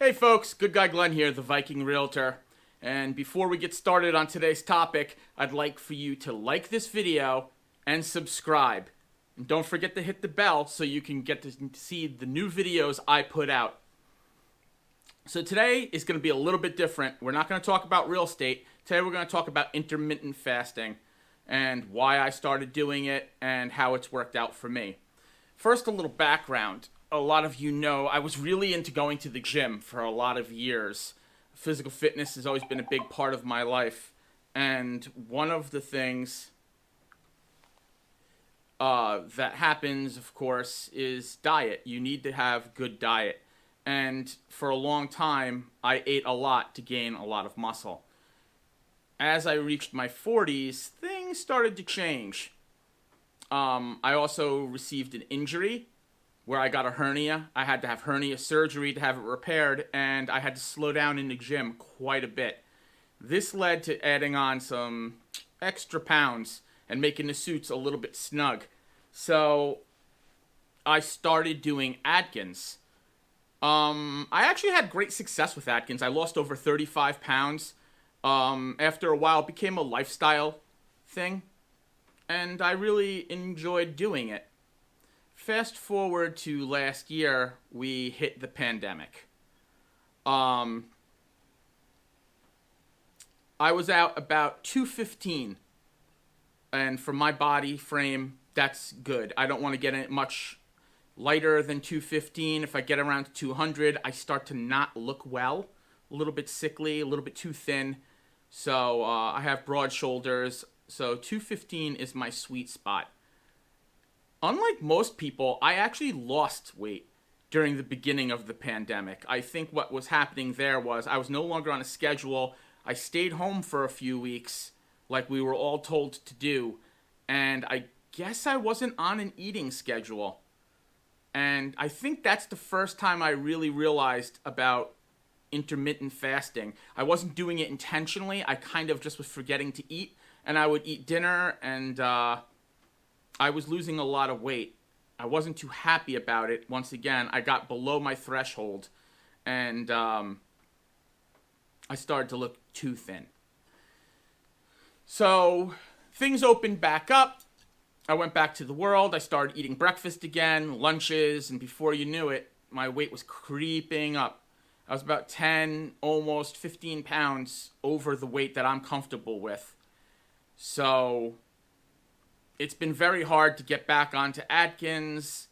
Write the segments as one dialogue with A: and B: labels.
A: Hey folks, Good Guy Glenn here, the Viking Realtor. And before we get started on today's topic, I'd like for you to like this video and subscribe. And don't forget to hit the bell so you can get to see the new videos I put out. So today is going to be a little bit different. We're not going to talk about real estate. Today we're going to talk about intermittent fasting and why I started doing it and how it's worked out for me. First, a little background. A lot of you know I was really into going to the gym for a lot of years. Physical fitness has always been a big part of my life. And one of the things that happens, of course, is diet. You need to have good diet. And for a long time, I ate a lot to gain a lot of muscle. As I reached my 40s, things started to change. I also received an injury where I got a hernia. I had to have hernia surgery to have it repaired, and I had to slow down in the gym quite a bit. This led to adding on some extra pounds and making the suits a little bit snug. So I started doing Atkins. I actually had great success with Atkins. I lost over 35 pounds. After a while, it became a lifestyle thing, and I really enjoyed doing it. Fast forward to last year, we hit the pandemic. I was out about 215, and for my body frame, that's good. I don't want to get it much lighter than 215. If I get around to 200, I start to not look well, a little bit sickly, a little bit too thin. So I have broad shoulders, so 215 is my sweet spot. Unlike most people, I actually lost weight during the beginning of the pandemic. I think what was happening there was I was no longer on a schedule. I stayed home for a few weeks, like we were all told to do, and I guess I wasn't on an eating schedule. And I think that's the first time I really realized about intermittent fasting. I wasn't doing it intentionally. I kind of just was forgetting to eat, and I would eat dinner, and I was losing a lot of weight. I wasn't too happy about it. Once again, I got below my threshold, and I started to look too thin. So things opened back up. I went back to the world. I started eating breakfast again, lunches, and before you knew it, my weight was creeping up. I was about 10, almost 15 pounds over the weight that I'm comfortable with. So it's been very hard to get back onto Atkins.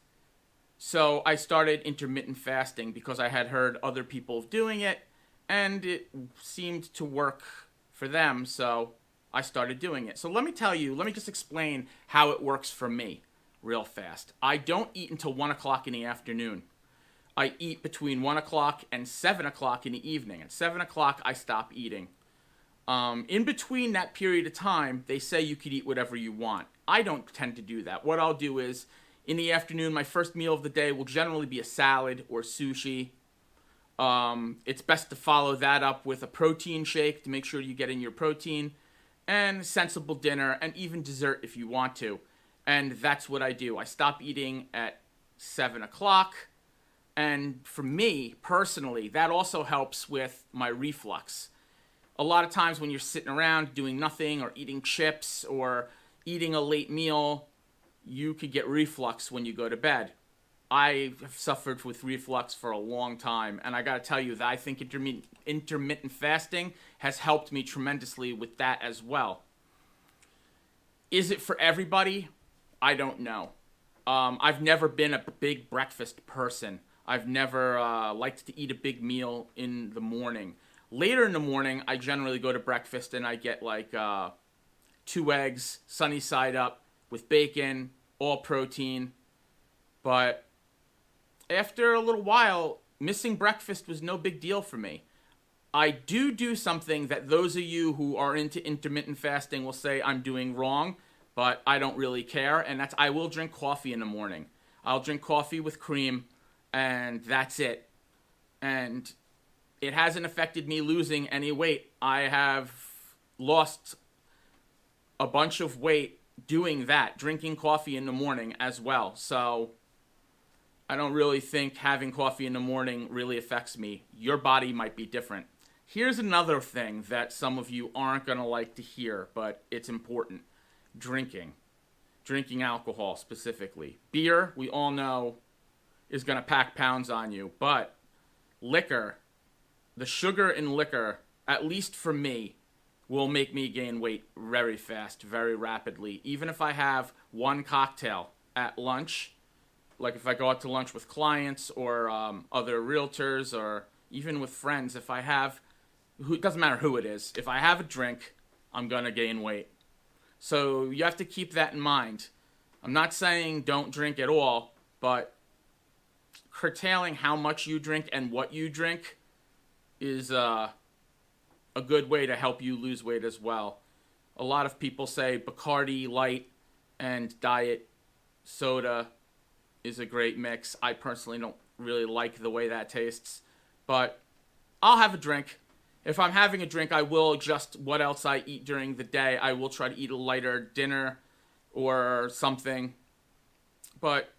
A: So I started intermittent fasting because I had heard other people doing it, and it seemed to work for them, so I started doing it. So let me just explain how it works for me real fast. I don't eat until 1 o'clock in the afternoon. I eat between 1 o'clock and 7 o'clock in the evening. At 7 o'clock, I stop eating. In between that period of time, they say you could eat whatever you want. I don't tend to do that. What I'll do is, in the afternoon, my first meal of the day will generally be a salad or sushi. It's best to follow that up with a protein shake to make sure you get in your protein, and a sensible dinner, and even dessert if you want to. And that's what I do. I stop eating at 7 o'clock. And for me, personally, that also helps with my reflux. A lot of times when you're sitting around doing nothing or eating chips or eating a late meal, you could get reflux when you go to bed. I have suffered with reflux for a long time, and I got to tell you that I think intermittent fasting has helped me tremendously with that as well. Is it for everybody? I don't know. I've never been a big breakfast person. I've never liked to eat a big meal in the morning. Later in the morning, I generally go to breakfast and I get like 2 eggs, sunny side up, with bacon, all protein. But after a little while, missing breakfast was no big deal for me. I do something that those of you who are into intermittent fasting will say I'm doing wrong, but I don't really care, and that's I will drink coffee in the morning. I'll drink coffee with cream, and that's it. And it hasn't affected me losing any weight. I have lost a bunch of weight doing that, drinking coffee in the morning as well. So I don't really think having coffee in the morning really affects me. Your body might be different. Here's another thing that some of you aren't going to like to hear, but it's important. Drinking. Drinking alcohol specifically. Beer, we all know, is going to pack pounds on you, but liquor, the sugar in liquor, at least for me, will make me gain weight very fast, very rapidly. Even if I have one cocktail at lunch, like if I go out to lunch with clients or other realtors or even with friends, if I have, it doesn't matter who it is, if I have a drink, I'm going to gain weight. So you have to keep that in mind. I'm not saying don't drink at all, but curtailing how much you drink and what you drink is a good way to help you lose weight as well. A lot of people say Bacardi Light and Diet Soda is a great mix. I personally don't really like the way that tastes, but I'll have a drink. If I'm having a drink, I will adjust what else I eat during the day. I will try to eat a lighter dinner or something. But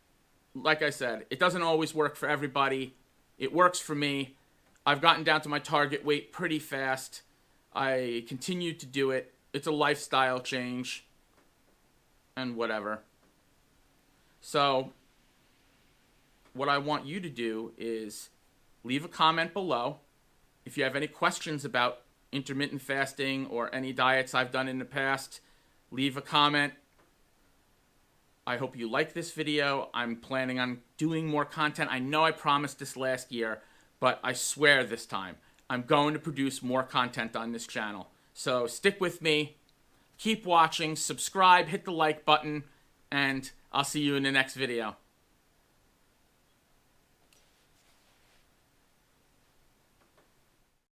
A: like I said, it doesn't always work for everybody. It works for me. I've gotten down to my target weight pretty fast. I continue to do it. It's a lifestyle change and whatever. So what I want you to do is leave a comment below. If you have any questions about intermittent fasting or any diets I've done in the past, leave a comment. I hope you like this video. I'm planning on doing more content. I know I promised this last year, but I swear this time I'm going to produce more content on this channel. So stick with me, keep watching, subscribe, hit the like button, and I'll see you in the next video.